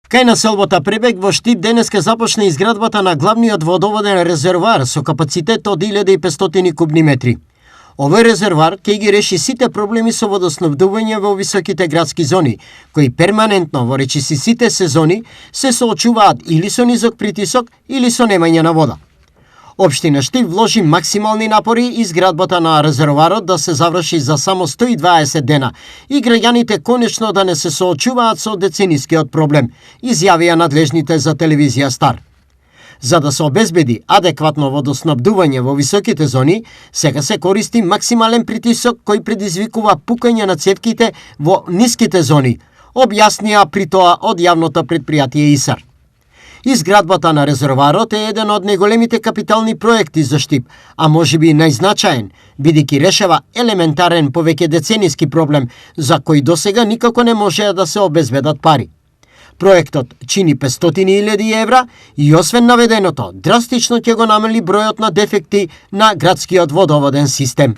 Кај населбата Пребег во Штип денеска започна изградбата на главниот водоводен резервоар со капацитет од 1500 кубни метри. Овој резервоар ќе ги реши сите проблеми со водоснабдување во високите градски зони, кои перманентно во речиси сите сезони се соочуваат или со низок притисок или со немање на вода. Општина Штип вложи максимални напори изградбата на резервоарот да се заврши за само 120 дена и граѓаните конечно да не се соочуваат со деценискиот проблем, изјавија надлежните за телевизија Стар. За да се обезбеди адекватно водоснабдување во високите зони, сега се користи максимален притисок кој предизвикува пукање на цевките во ниските зони, објаснија при тоа од јавното претпријатие ИСАР. Изградбата на резервоарот е еден од најголемите капитални проекти за Штип, а можеби најзначаен, бидејќи решава елементарен повеќе децениски проблем за кој досега никако не можеа да се обезбедат пари. Проектот чини 500.000 евра и освен наведеното, драстично ќе го намали бројот на дефекти на градскиот водоводен систем.